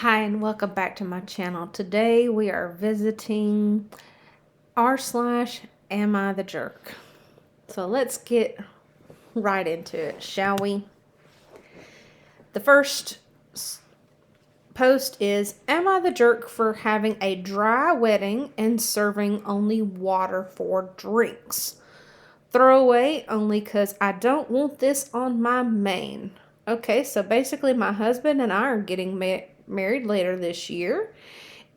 Hi and welcome back to my channel. Today we are visiting r/Am I the Jerk? So let's get right into it, shall we? The first post is, am I the jerk for having a dry wedding and serving only water for drinks? Throwaway only because I don't want this on my main. Okay, so basically my husband and I are getting married later this year.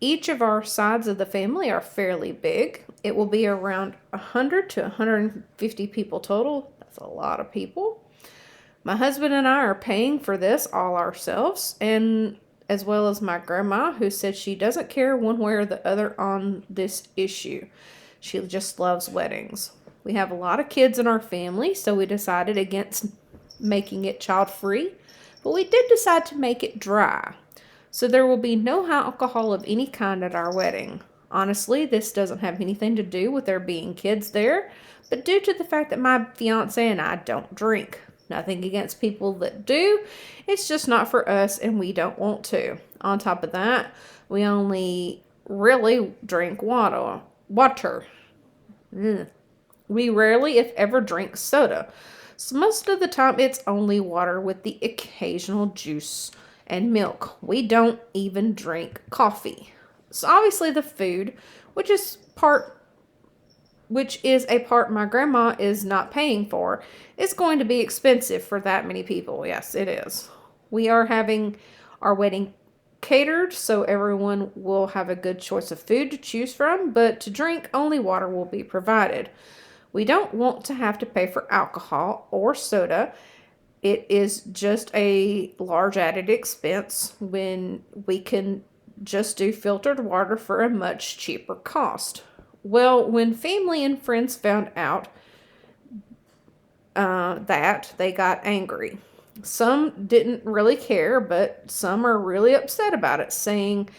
Each of our sides of the family are fairly big. It will be around 100 to 150 people total. That's a lot of people. My husband and I are paying for this all ourselves, and as well as my grandma, who said she doesn't care one way or the other on this issue. She just loves weddings. We have a lot of kids in our family, so we decided against making it child-free, but we did decide to make it dry. So there will be no alcohol of any kind at our wedding. Honestly, this doesn't have anything to do with there being kids there, but due to the fact that my fiance and I don't drink. Nothing against people that do. It's just not for us and we don't want to. On top of that, we only really drink water. We rarely, if ever, drink soda. So most of the time it's only water with the occasional juice and milk. We don't even drink coffee. So obviously the food, which is a part my grandma is not paying for, is going to be expensive for that many people. Yes, it is. We are having our wedding catered, so everyone will have a good choice of food to choose from, but to drink, only water will be provided. We don't want to have to pay for alcohol or soda. It is just a large added expense when we can just do filtered water for a much cheaper cost. Well, when family and friends found out that, they got angry. Some didn't really care, but some are really upset about it, saying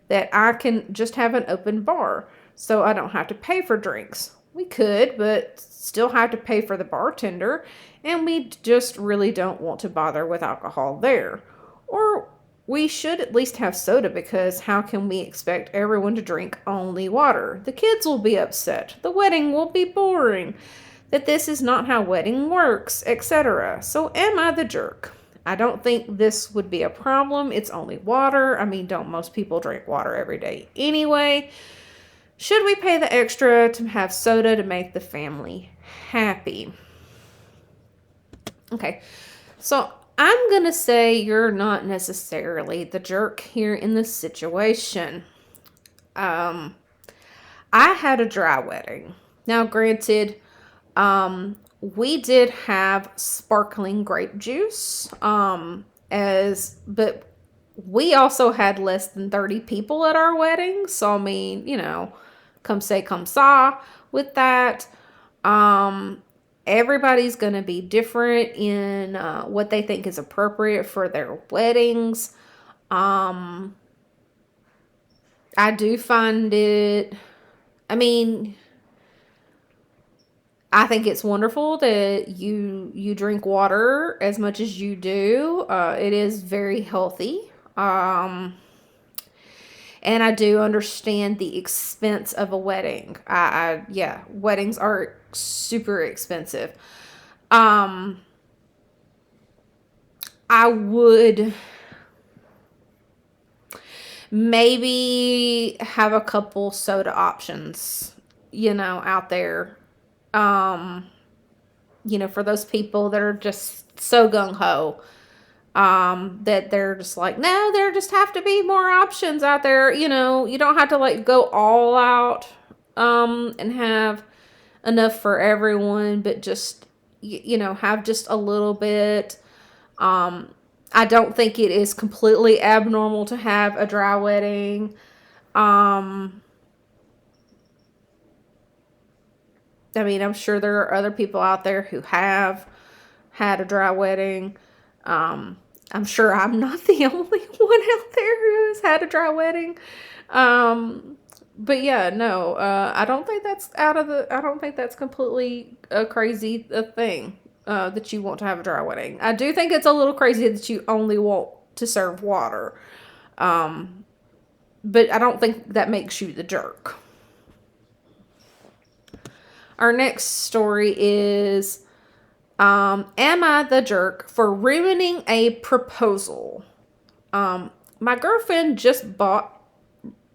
that I can just have an open bar, so I don't have to pay for drinks. We could, but still have to pay for the bartender, and we just really don't want to bother with alcohol there. Or we should at least have soda, because how can we expect everyone to drink only water? The kids will be upset. The wedding will be boring. That this is not how wedding works, etc. So am I the jerk? I don't think this would be a problem. It's only water. I mean, don't most people drink water every day anyway? Should we pay the extra to have soda to make the family happy? Okay, so I'm going to say you're not necessarily the jerk here in this situation. I had a dry wedding. Now, granted, we did have sparkling grape juice, but we also had less than 30 people at our wedding. So, I mean, come say, come saw with that. Everybody's going to be different in what they think is appropriate for their weddings. I do find it, I think it's wonderful that you drink water as much as you do. It is very healthy. And I do understand the expense of a wedding. Yeah, weddings are super expensive. I would maybe have a couple soda options, out there. For those people that are just so gung-ho, that they're just like, no, there just have to be more options out there. You don't have to go all out, and have enough for everyone, but just, have just a little bit. I don't think it is completely abnormal to have a dry wedding. I'm sure there are other people out there who have had a dry wedding. I'm sure I'm not the only one out there who has had a dry wedding. But yeah, no, I don't think that's I don't think that's completely a crazy thing, that you want to have a dry wedding. I do think it's a little crazy that you only want to serve water. But I don't think that makes you the jerk. Our next story is, am I the jerk for ruining a proposal? My girlfriend just bought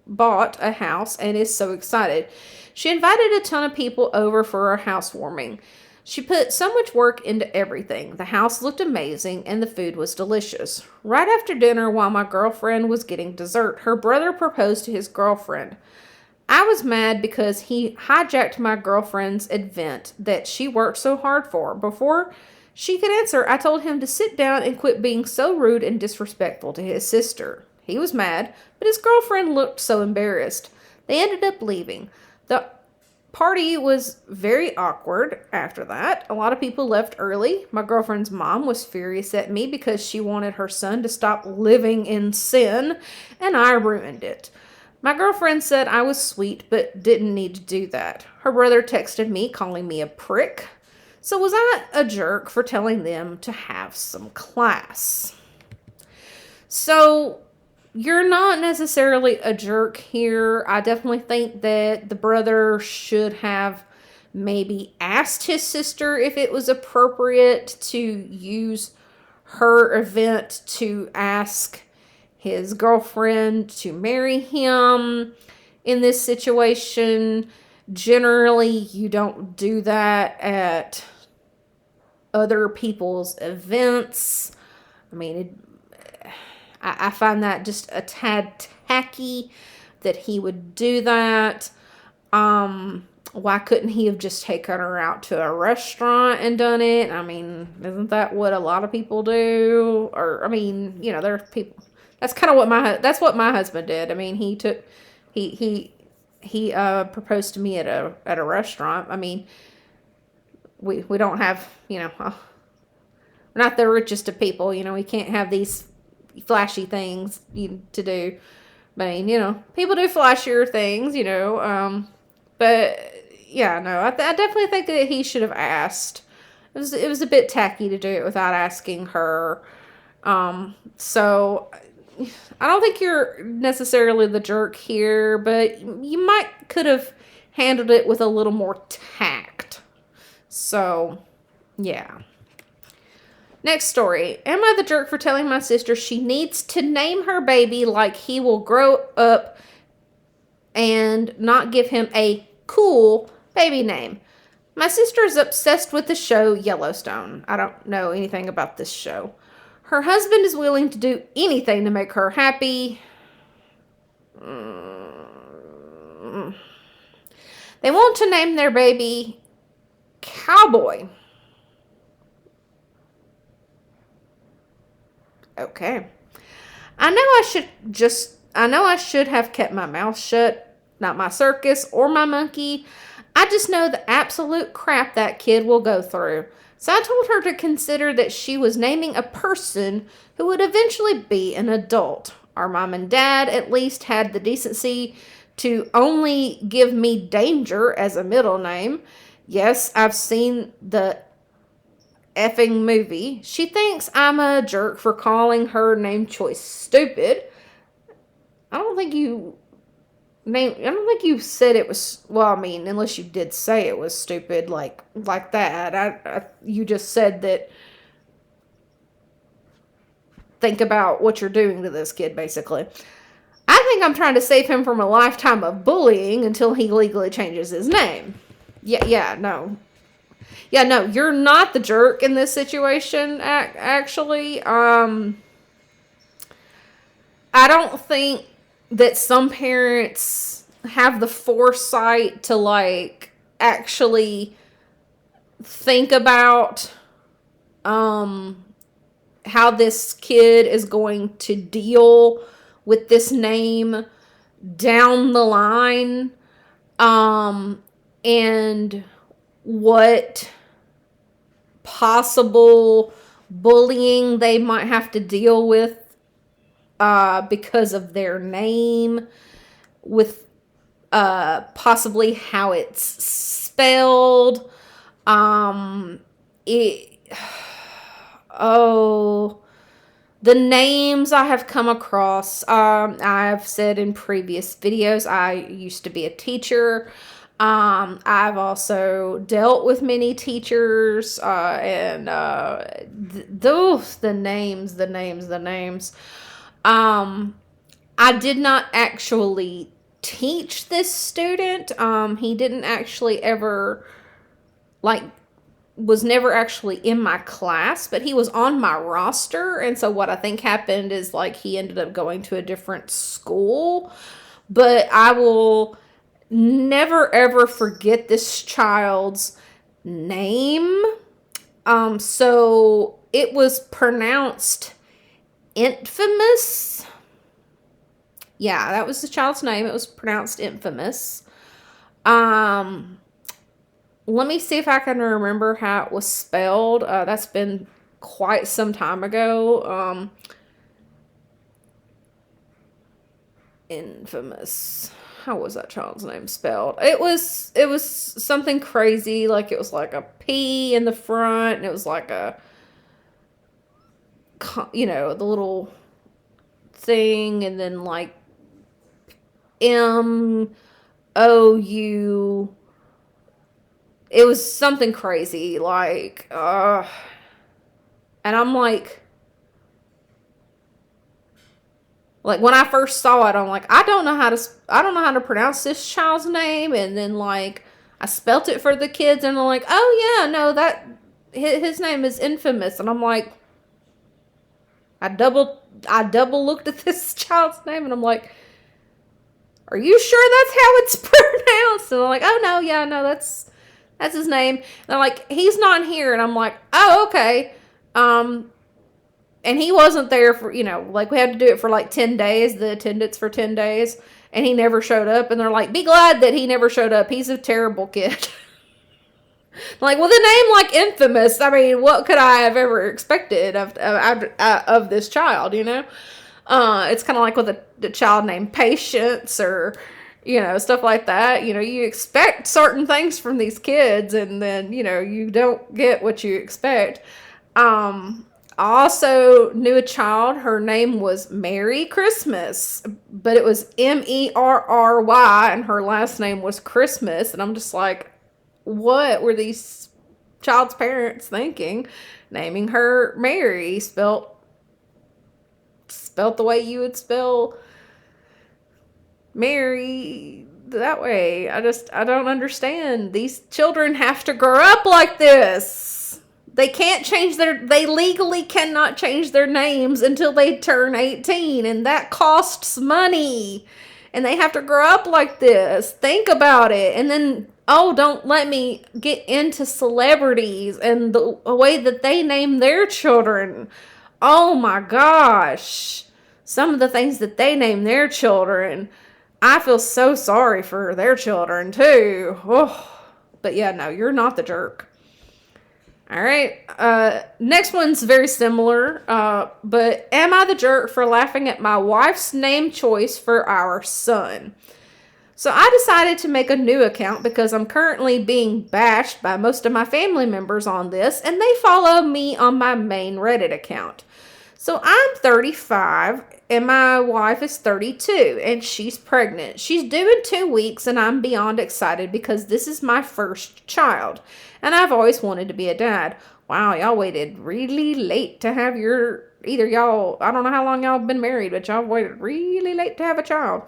a house and is so excited. She invited a ton of people over for her housewarming. She put so much work into everything. The house looked amazing and the food was delicious. Right after dinner, while my girlfriend was getting dessert, her brother proposed to his girlfriend. I was mad because he hijacked my girlfriend's event that she worked so hard for. Before she could answer, I told him to sit down and quit being so rude and disrespectful to his sister. He was mad, but his girlfriend looked so embarrassed. They ended up leaving. The party was very awkward after that. A lot of people left early. My girlfriend's mom was furious at me because she wanted her son to stop living in sin, and I ruined it. My girlfriend said I was sweet but didn't need to do that. Her brother texted me calling me a prick. So was I a jerk for telling them to have some class? So you're not necessarily a jerk here. I definitely think that the brother should have maybe asked his sister if it was appropriate to use her event to ask his girlfriend to marry him in this situation. Generally, you don't do that at other people's events. I mean, I find that just a tad tacky that he would do that. Why couldn't he have just taken her out to a restaurant and done it? I mean, isn't that what a lot of people do? Or, I mean, there are people. That's kind of what my husband did. I mean, he proposed to me at a restaurant. I mean, we don't have, we're not the richest of people. We can't have these flashy things to do. I mean, people do flashier things, but yeah, no, I definitely think that he should have asked. It was a bit tacky to do it without asking her. So I don't think you're necessarily the jerk here, but you could have handled it with a little more tact. So, yeah. Next story. Am I the jerk for telling my sister she needs to name her baby like he will grow up and not give him a cool baby name? My sister is obsessed with the show Yellowstone. I don't know anything about this show. Her husband is willing to do anything to make her happy. They want to name their baby Cowboy. Okay. I know I should have kept my mouth shut. Not my circus or my monkey. I just know the absolute crap that kid will go through. So I told her to consider that she was naming a person who would eventually be an adult. Our mom and dad at least had the decency to only give me Danger as a middle name. Yes, I've seen the effing movie. She thinks I'm a jerk for calling her name choice stupid. I don't think you said it was, well, I mean, unless you did say it was stupid like that. You just said that, think about what you're doing to this kid, basically. I think I'm trying to save him from a lifetime of bullying until he legally changes his name. No, you're not the jerk in this situation, actually. I don't think that some parents have the foresight to actually think about how this kid is going to deal with this name down the line, and what possible bullying they might have to deal with because of their name, with possibly how it's spelled. The names I have come across, I've said in previous videos, I used to be a teacher. I've also dealt with many teachers, and those, the names. I did not actually teach this student. He didn't actually ever, like, was never actually in my class, but he was on my roster. And so what I think happened is, like, he ended up going to a different school. But I will never ever forget this child's name. So it was pronounced infamous. Yeah, that was the child's name. It was pronounced infamous. Let me see if I can remember how it was spelled. That's been quite some time ago. Infamous. How was that child's name spelled? It was something crazy. Like, it was like a P in the front, and it was like a, the little thing, and then like MOU. It was something crazy, like, and I'm like, when I first saw it, I'm like, I don't know how to pronounce this child's name. And then, like, I spelt it for the kids, and they're like, oh yeah, no, that his name is infamous. And I'm like, I double looked at this child's name, and I'm like, are you sure that's how it's pronounced? And they're like, oh no, yeah, no, that's his name. And they're like, he's not here. And I'm like, oh, okay. And he wasn't there for, like, we had to do it for like 10 days, the attendance for 10 days. And he never showed up. And they're like, be glad that he never showed up. He's a terrible kid. Like, with a name like Infamous, I mean, what could I have ever expected of this child, It's kind of like with a child named Patience, or, stuff like that. You expect certain things from these kids, and then, you don't get what you expect. I also knew a child, her name was Merry Christmas, but it was Merry, and her last name was Christmas. And I'm just like, what were these child's parents thinking, naming her Mary, spelt the way you would spell Mary, that way? I don't understand. These children have to grow up like this. They legally cannot change their names until they turn 18, and that costs money. And they have to grow up like this. Think about it. And then, don't let me get into celebrities and the way that they name their children. Oh my gosh. Some of the things that they name their children. I feel so sorry for their children too. Oh. But yeah, no, you're not the jerk. All right. Next one's very similar. But am I the jerk for laughing at my wife's name choice for our son? So I decided to make a new account because I'm currently being bashed by most of my family members on this, and they follow me on my main Reddit account. So I'm 35 and my wife is 32 and she's pregnant. She's due in 2 weeks, and I'm beyond excited because this is my first child and I've always wanted to be a dad. Wow, y'all waited really late to have I don't know how long y'all have been married, but y'all waited really late to have a child.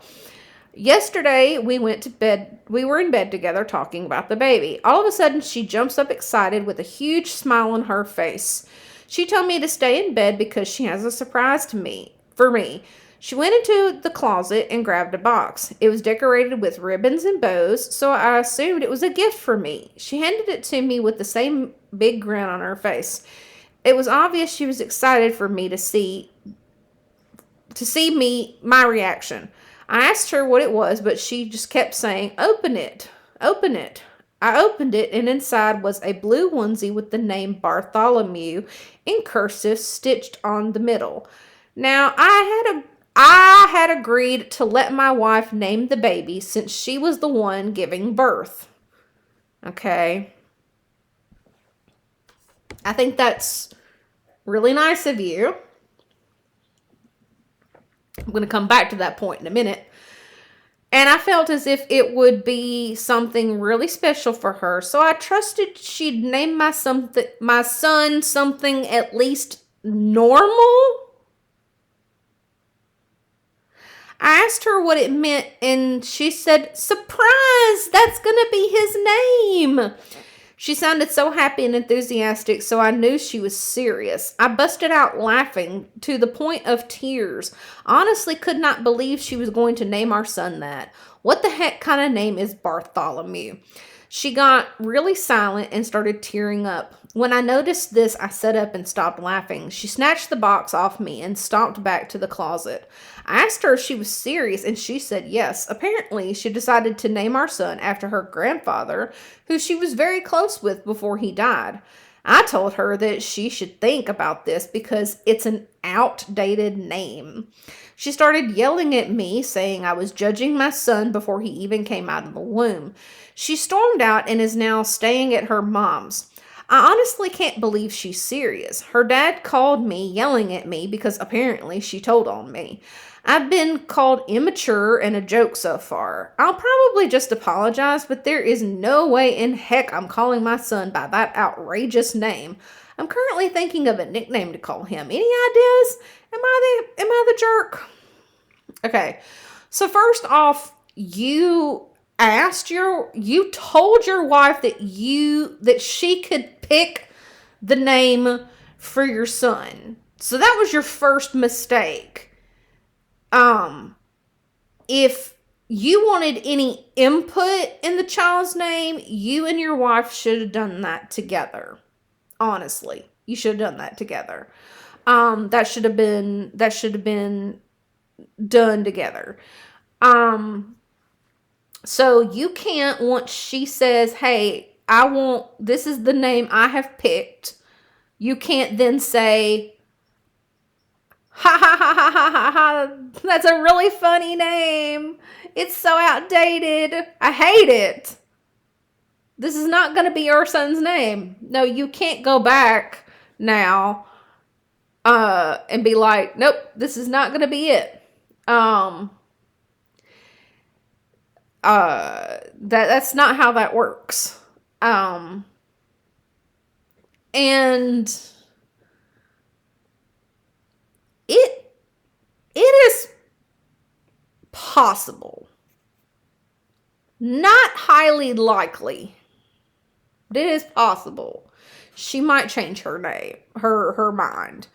Yesterday, we went to bed. We were in bed together talking about the baby. All of a sudden, she jumps up excited with a huge smile on her face. She told me to stay in bed because she has a surprise for me. She went into the closet and grabbed a box. It was decorated with ribbons and bows, so I assumed it was a gift for me. She handed it to me with the same big grin on her face. It was obvious she was excited for me to see my reaction. I asked her what it was, but she just kept saying, "Open it, open it." I opened it, and inside was a blue onesie with the name Bartholomew in cursive stitched on the middle. Now, I had agreed to let my wife name the baby since she was the one giving birth. Okay. I think that's really nice of you. I'm going to come back to that point in a minute. And I felt as if it would be something really special for her. So I trusted she'd name my son something at least normal. I asked her what it meant, and she said, "Surprise! That's going to be his name." She sounded so happy and enthusiastic, so I knew she was serious. I busted out laughing to the point of tears. Honestly, could not believe she was going to name our son that. What the heck kind of name is Bartholomew? She got really silent and started tearing up. When I noticed this, I sat up and stopped laughing. She snatched the box off me and stomped back to the closet. I asked her if she was serious, and she said yes. Apparently, she decided to name our son after her grandfather, who she was very close with before he died. I told her that she should think about this because it's an outdated name. She started yelling at me, saying I was judging my son before he even came out of the womb. She stormed out and is now staying at her mom's. I honestly can't believe she's serious. Her dad called me, yelling at me because apparently she told on me. I've been called immature and a joke so far. I'll probably just apologize, but there is no way in heck I'm calling my son by that outrageous name. I'm currently thinking of a nickname to call him. Any ideas? Am I the jerk? Okay. So first off, you told your wife that she could pick the name for your son. So that was your first mistake. If you wanted any input in the child's name, you and your wife should have done that together. Honestly, you should have done that together. That should have been done together. So you can't, once she says, "Hey, this is the name I have picked," you can't then say, "Ha ha ha ha ha ha ha, that's a really funny name. It's so outdated. I hate it. This is not going to be your son's name." No, you can't go back now and be like, "Nope, this is not going to be it." That's not how that works. And it is possible, not highly likely, but it is possible she might change her name, her mind.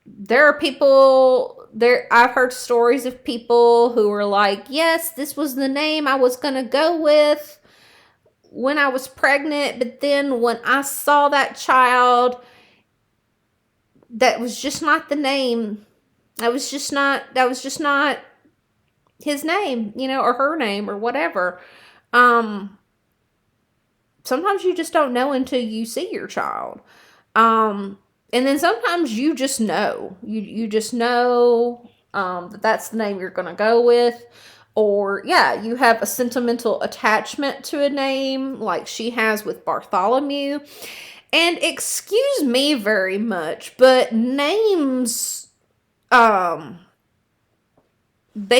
There are people there. I've heard stories of people who were like, "Yes, this was the name I was going to go with when I was pregnant. But then when I saw that child, that was just not the name. That was just not his name, or her name or whatever." Sometimes you just don't know until you see your child. And then sometimes you just know. You just know that that's the name you're going to go with. Or, yeah, you have a sentimental attachment to a name like she has with Bartholomew. And excuse me very much, but names, they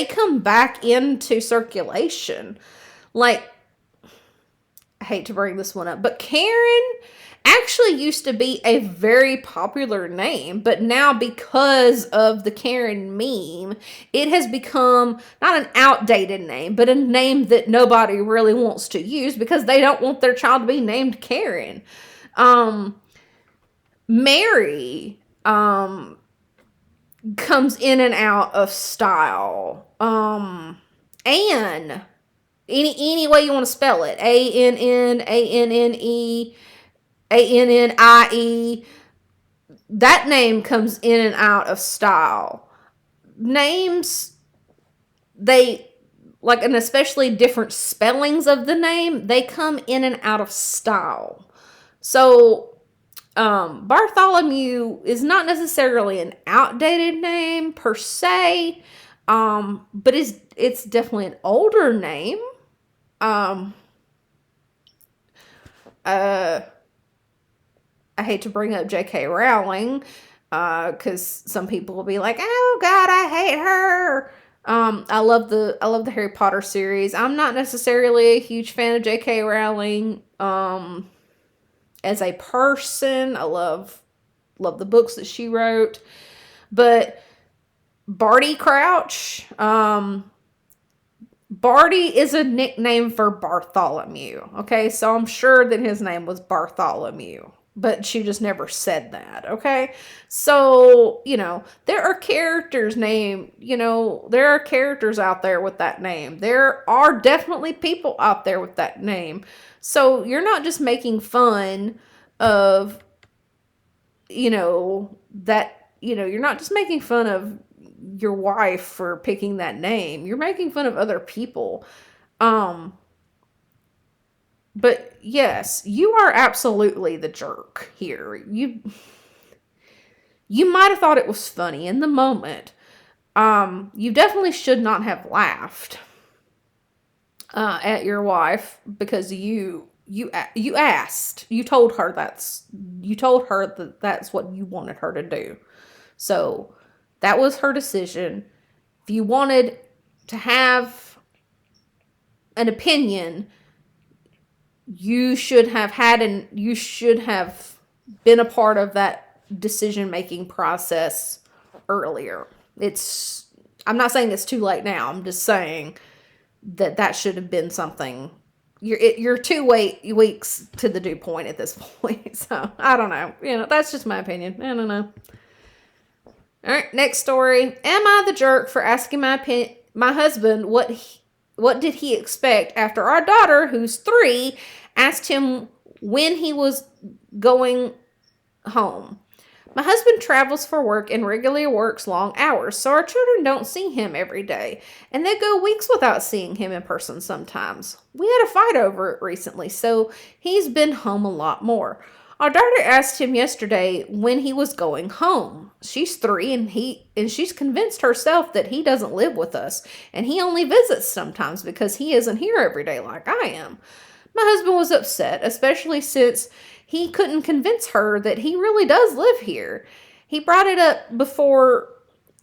come back into circulation. Like, I hate to bring this one up, but Karen actually used to be a very popular name, but now because of the Karen meme, it has become not an outdated name, but a name that nobody really wants to use because they don't want their child to be named Karen. Mary comes in and out of style. Anne, any way you want to spell it, ANN, ANNE, ANNIE, that name comes in and out of style. Names, and especially different spellings of the name, they come in and out of style. So, Bartholomew is not necessarily an outdated name per se, but it's definitely an older name. I hate to bring up J.K. Rowling, Because some people will be like, "Oh God, I hate her." I love the Harry Potter series. I'm not necessarily a huge fan of J.K. Rowling. As a person, I love the books that she wrote, but Barty Crouch, Barty is a nickname for Bartholomew. Okay, so I'm sure that his name was Bartholomew, but she just never said that. Okay, so there are characters named. There are characters out there with that name. There are definitely people out there with that name. So you're not just making fun of you're not just making fun of your wife for picking that name. You're making fun of other people. But yes, you are absolutely the jerk here. You might have thought it was funny in the moment. You definitely should not have laughed at your wife because you asked. You told her that that's what you wanted her to do. So that was her decision. If you wanted to have an opinion, you should have been a part of that decision-making process earlier. I'm not saying it's too late now. I'm just saying that should have been something. You're 2 weeks to the due point at this point. So I don't know. That's just my opinion. I don't know. All right, next story. Am I the jerk for asking my husband what did he expect after our daughter, who's 3, asked him when he was going home? My husband travels for work and regularly works long hours, so our children don't see him every day, and they go weeks without seeing him in person sometimes. We had a fight over it recently, so he's been home a lot more. Our daughter asked him yesterday when he was going home. She's 3 and she's convinced herself that he doesn't live with us and he only visits sometimes because he isn't here every day like I am. My husband was upset, especially since he couldn't convince her that he really does live here. He brought it up before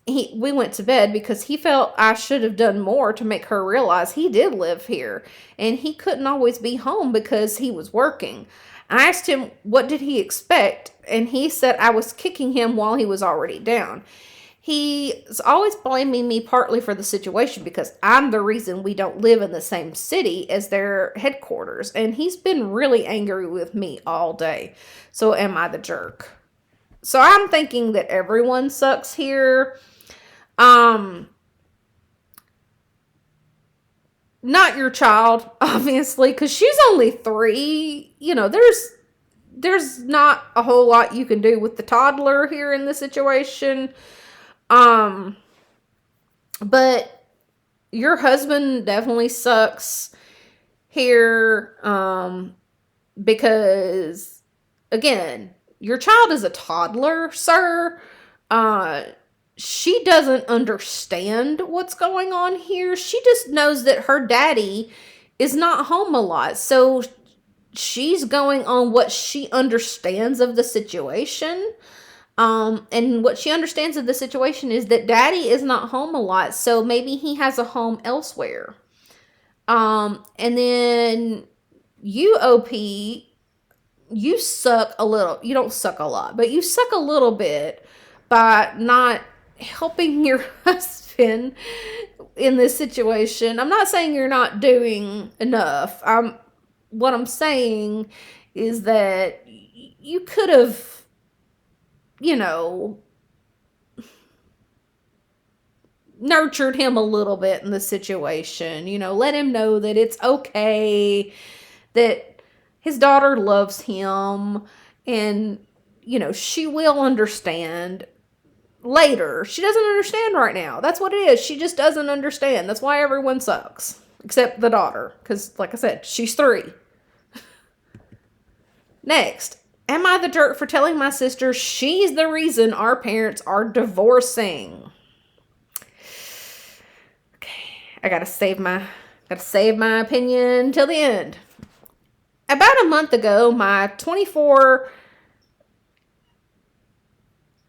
we went to bed because he felt I should have done more to make her realize he did live here and he couldn't always be home because he was working. I asked him what did he expect, and he said I was kicking him while he was already down. He's always blaming me partly for the situation because I'm the reason we don't live in the same city as their headquarters, and he's been really angry with me all day. So am I the jerk? So I'm thinking that everyone sucks here. Not your child, obviously, because she's only 3. There's not a whole lot you can do with the toddler here in this situation. But your husband definitely sucks here, because, again, your child is a toddler, sir. She doesn't understand what's going on here. She just knows that her daddy is not home a lot. So she's going on what she understands of the situation. And what she understands of the situation is that daddy is not home a lot. So maybe he has a home elsewhere. And then you, OP, you suck a little. You don't suck a lot, but you suck a little bit by not helping your husband in this situation. I'm not saying you're not doing enough. What I'm saying is that you could have, nurtured him a little bit in the situation. Let him know that it's okay, that his daughter loves him, and, she will understand later. She doesn't understand right now. That's what it is. She just doesn't understand. That's why everyone sucks. Except the daughter. Because, like I said, she's 3. Next. Am I the jerk for telling my sister she's the reason our parents are divorcing? Okay. I gotta save my opinion till the end. About a month ago, my 24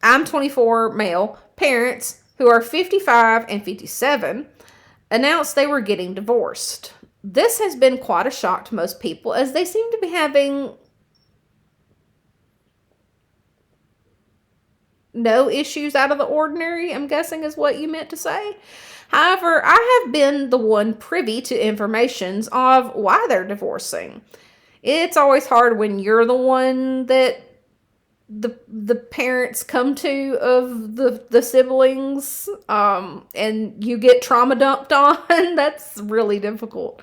I'm 24, male, parents who are 55 and 57 announced they were getting divorced. This has been quite a shock to most people as they seem to be having no issues out of the ordinary, I'm guessing is what you meant to say. However, I have been the one privy to informations of why they're divorcing. It's always hard when you're the one that the parents come to of the siblings, and you get trauma dumped on. That's really difficult.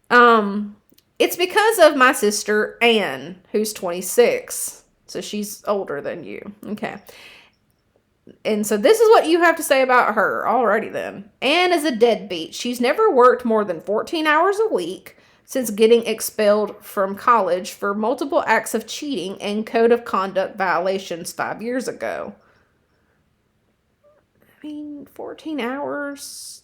It's because of my sister Anne, who's 26, so she's older than you. Okay. And so this is what you have to say about her. Alrighty then. Anne is a deadbeat. She's never worked more than 14 hours a week since getting expelled from college for multiple acts of cheating and code of conduct violations 5 years ago. I mean, 14 hours?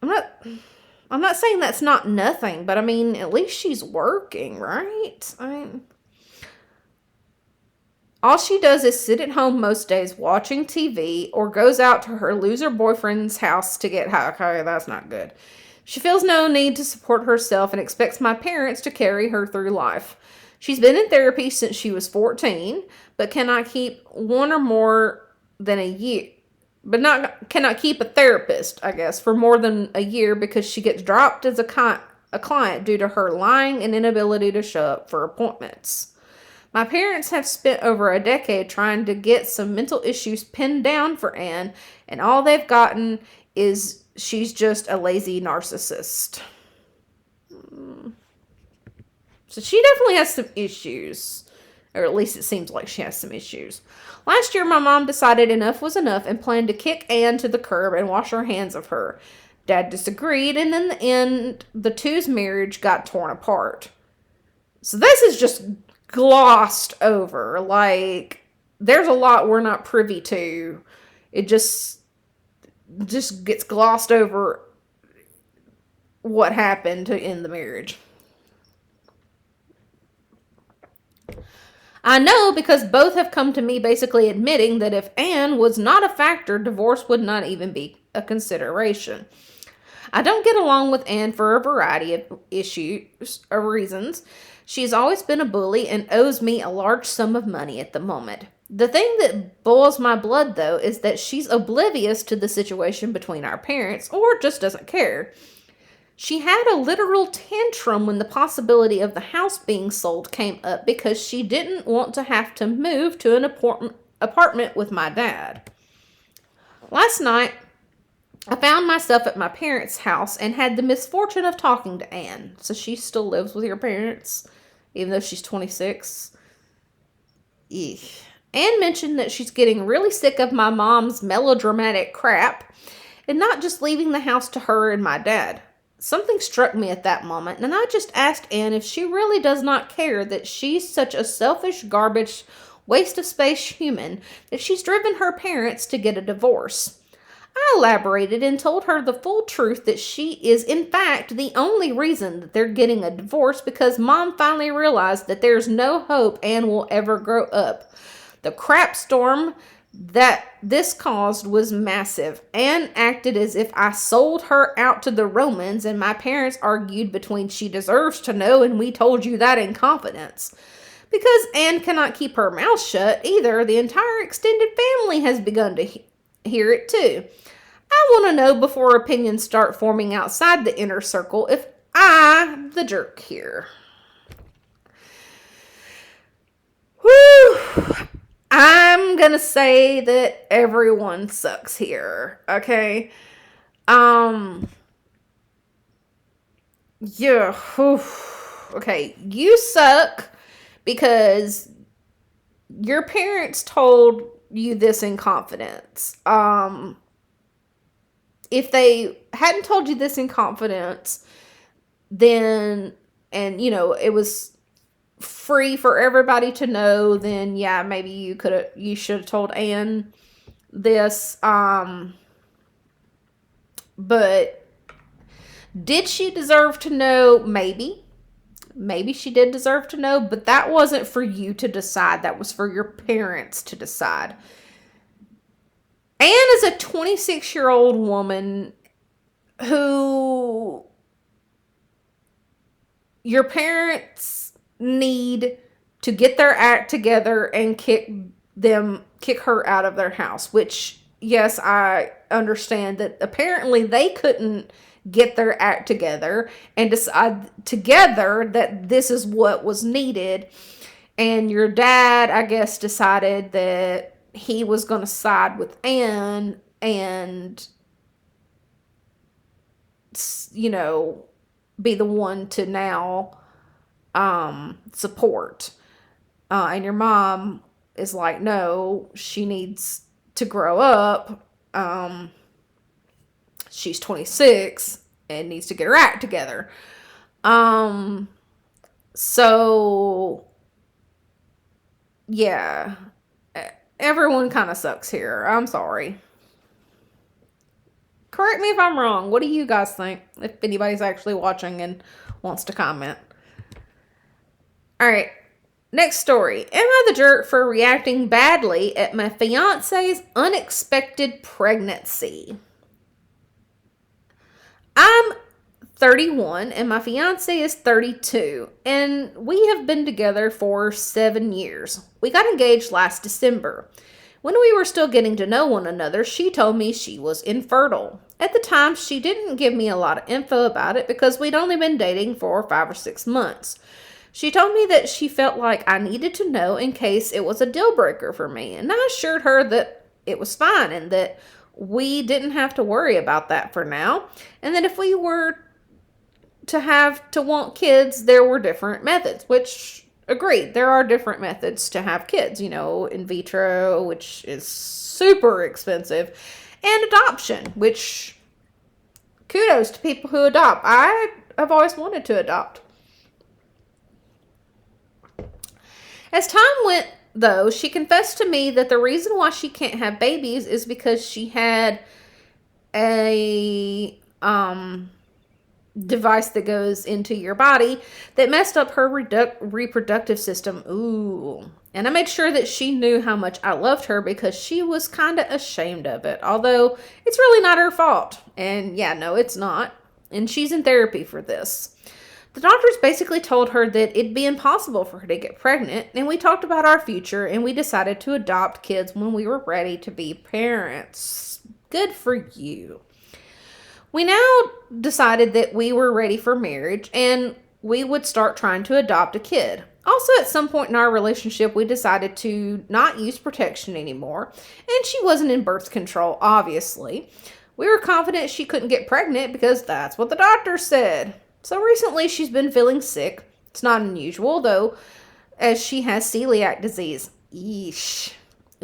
I'm not saying that's not nothing, but I mean, at least she's working, right? All she does is sit at home most days watching TV or goes out to her loser boyfriend's house to get high. Okay, that's not good. She feels no need to support herself and expects my parents to carry her through life. She's been in therapy since she was 14, but cannot keep one or more than a year. Cannot keep a therapist, I guess, for more than a year because she gets dropped as a client due to her lying and inability to show up for appointments. My parents have spent over a decade trying to get some mental issues pinned down for Anne, and all they've gotten is she's just a lazy narcissist. So she definitely has some issues, or at least it seems like she has some issues. Last year, my mom decided enough was enough and planned to kick Anne to the curb and wash her hands of her. Dad disagreed, and in the end, the two's marriage got torn apart. So this is just glossed over. Like, there's a lot we're not privy to. It just gets glossed over what happened to end the marriage. I know because both have come to me basically admitting that if Anne was not a factor, divorce would not even be a consideration. I don't get along with Anne for a variety of issues or reasons. She's always been a bully and owes me a large sum of money at the moment. The thing that boils my blood, though, is that she's oblivious to the situation between our parents or just doesn't care. She had a literal tantrum when the possibility of the house being sold came up because she didn't want to have to move to an apartment with my dad. Last night, I found myself at my parents' house and had the misfortune of talking to Anne. So she still lives with your parents, even though she's 26. Eek. Anne mentioned that she's getting really sick of my mom's melodramatic crap and not just leaving the house to her and my dad. Something struck me at that moment, and I just asked Anne if she really does not care that she's such a selfish, garbage, waste of space human that she's driven her parents to get a divorce. I elaborated and told her the full truth that she is in fact the only reason that they're getting a divorce because Mom finally realized that there's no hope Anne will ever grow up. The crap storm that this caused was massive. Anne acted as if I sold her out to the Romans, and my parents argued between she deserves to know and we told you that in confidence. Because Anne cannot keep her mouth shut either, the entire extended family has begun to hear it too. I want to know before opinions start forming outside the inner circle if I'm the jerk here. Whew. I'm gonna say that everyone sucks here, okay? Yeah, whew. Okay, you suck because your parents told you this in confidence. If they hadn't told you this in confidence, then, and it was free for everybody to know, then yeah, maybe you should have told Anne this. But did she deserve to know? Maybe. Maybe she did deserve to know, but that wasn't for you to decide. That was for your parents to decide. Anne is a 26-year-old woman who your parents need to get their act together and kick her out of their house, which, yes, I understand that apparently they couldn't get their act together and decide together that this is what was needed. And your dad, I guess, decided that he was going to side with Anne and, you know, be the one to now support. And your mom is like, no, she needs to grow up. She's 26 and needs to get her act together. So yeah, everyone kind of sucks here. I'm sorry. Correct me if I'm wrong. What do you guys think? If anybody's actually watching and wants to comment. All right. Next story. Am I the jerk for reacting badly at my fiance's unexpected pregnancy? I'm 31 and my fiance is 32, and we have been together for 7 years. We got engaged last December. When we were still getting to know one another, she told me she was infertile. At the time, she didn't give me a lot of info about it because we'd only been dating for 5 or 6 months. She told me that she felt like I needed to know in case it was a deal breaker for me, and I assured her that it was fine and that we didn't have to worry about that for now, and that if we were to want kids, there were different methods, which, agreed, there are different methods to have kids, you know, in vitro, which is super expensive, and adoption, which, kudos to people who adopt. I have always wanted to adopt. As time went, though, she confessed to me that the reason why she can't have babies is because she had a device that goes into your body that messed up her reproductive system. Ooh. And I made sure that she knew how much I loved her because she was kind of ashamed of it. Although, it's really not her fault. And yeah, no, it's not. And she's in therapy for this. The doctors basically told her that it'd be impossible for her to get pregnant, and we talked about our future, and we decided to adopt kids when we were ready to be parents. Good for you. We now decided that we were ready for marriage, and we would start trying to adopt a kid. Also, at some point in our relationship, we decided to not use protection anymore, and she wasn't in birth control, obviously. We were confident she couldn't get pregnant because that's what the doctor said. So recently she's been feeling sick. It's not unusual, though, as she has celiac disease. Yeesh.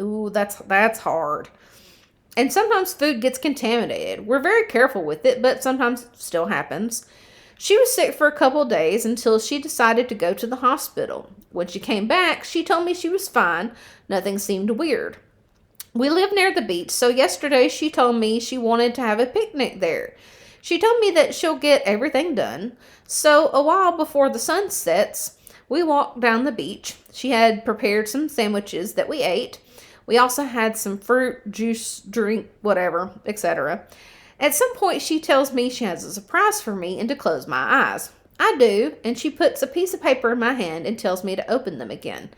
Ooh, that's hard. And sometimes food gets contaminated. We're very careful with it, but sometimes it still happens. She was sick for a couple days until she decided to go to the hospital. When she came back, she told me she was fine. Nothing seemed weird. We live near the beach, so yesterday she told me she wanted to have a picnic there. She told me that she'll get everything done. So a while before the sun sets, we walked down the beach. She had prepared some sandwiches that we ate. We also had some fruit, juice, drink, whatever, etc. At some point, she tells me she has a surprise for me and to close my eyes. I do, and she puts a piece of paper in my hand and tells me to open them again.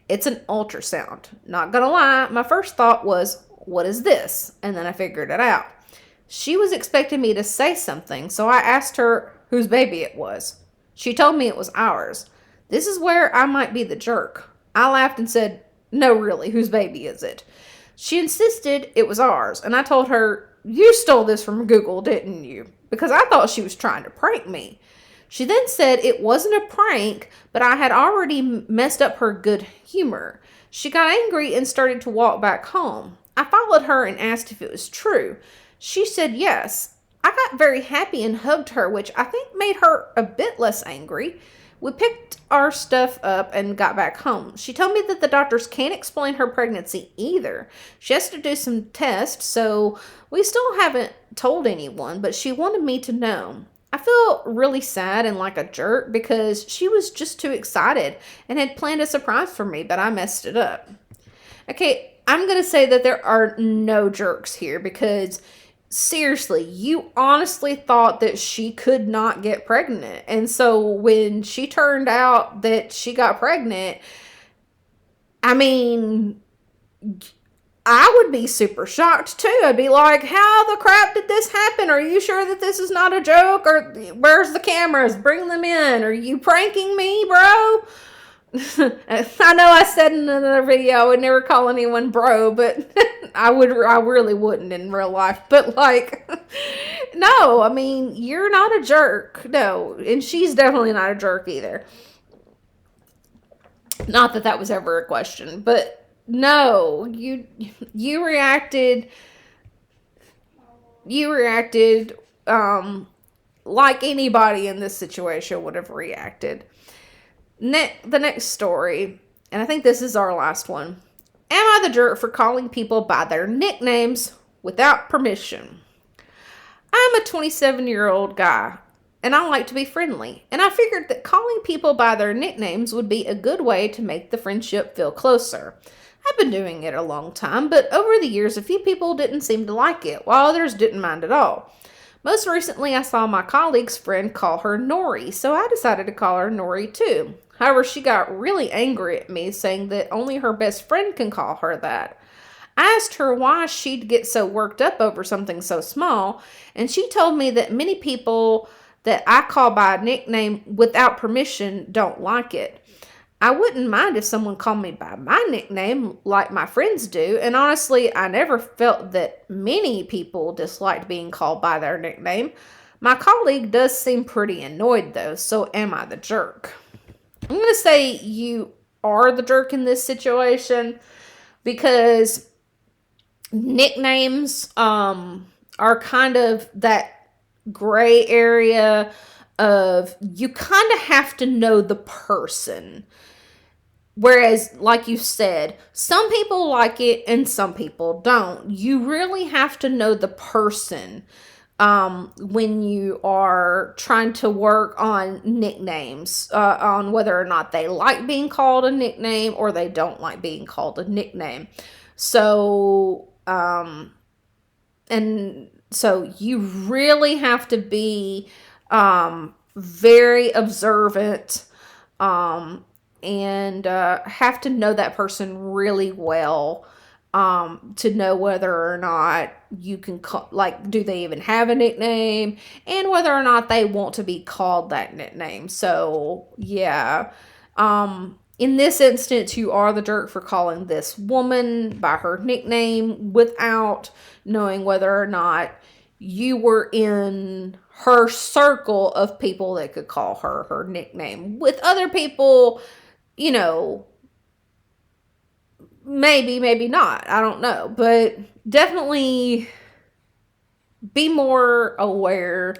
It's an ultrasound. Not gonna lie, my first thought was, what is this? And then I figured it out. She was expecting me to say something, so I asked her whose baby it was. She told me it was ours. This is where I might be the jerk. I laughed and said, no, really, whose baby is it? She insisted it was ours, and I told her, you stole this from Google, didn't you? Because I thought she was trying to prank me. She then said it wasn't a prank, but I had already messed up her good humor. She got angry and started to walk back home. I followed her and asked if it was true. She said yes. I got very happy and hugged her, which I think made her a bit less angry. We picked our stuff up and got back home. She told me that the doctors can't explain her pregnancy either. She has to do some tests, so we still haven't told anyone, but she wanted me to know. I felt really sad and like a jerk because she was just too excited and had planned a surprise for me, but I messed it up. Okay, I'm going to say that there are no jerks here because seriously, you honestly thought that she could not get pregnant. And so when she turned out that she got pregnant, I mean, I would be super shocked too. I'd be like, how the crap did this happen? Are you sure that this is not a joke? Or where's the cameras? Bring them in. Are you pranking me, bro? I know I said in another video I would never call anyone bro, but I really wouldn't in real life. But like, no, I mean, you're not a jerk. No, and she's definitely not a jerk either. Not that that was ever a question, but no, you reacted like anybody in this situation would have reacted. The next story, and I think this is our last one. Am I the jerk for calling people by their nicknames without permission? I'm a 27-year-old guy, and I like to be friendly, and I figured that calling people by their nicknames would be a good way to make the friendship feel closer. I've been doing it a long time, but over the years, a few people didn't seem to like it, while others didn't mind at all. Most recently, I saw my colleague's friend call her Nori, so I decided to call her Nori too. However, she got really angry at me, saying that only her best friend can call her that. I asked her why she'd get so worked up over something so small, and she told me that many people that I call by a nickname without permission don't like it. I wouldn't mind if someone called me by my nickname like my friends do, and honestly, I never felt that many people disliked being called by their nickname. My colleague does seem pretty annoyed though, so am I the jerk? I'm going to say you are the jerk in this situation because nicknames are kind of that gray area of you kind of have to know the person. Whereas, like you said, some people like it and some people don't. You really have to know the person when you are trying to work on nicknames, on whether or not they like being called a nickname or they don't like being called a nickname. So, and so you really have to be very observant and have to know that person really well to know whether or not you can call, like, do they even have a nickname, and whether or not they want to be called that nickname. So yeah, in this instance, you are the jerk for calling this woman by her nickname without knowing whether or not you were in her circle of people that could call her her nickname. With other people, you know, maybe not. I don't know. But definitely be more aware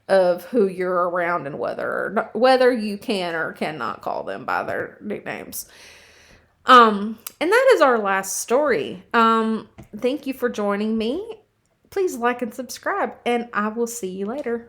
of who you're around and whether you can or cannot call them by their nicknames. And that is our last story. Thank you for joining me. Please like and subscribe, and I will see you later.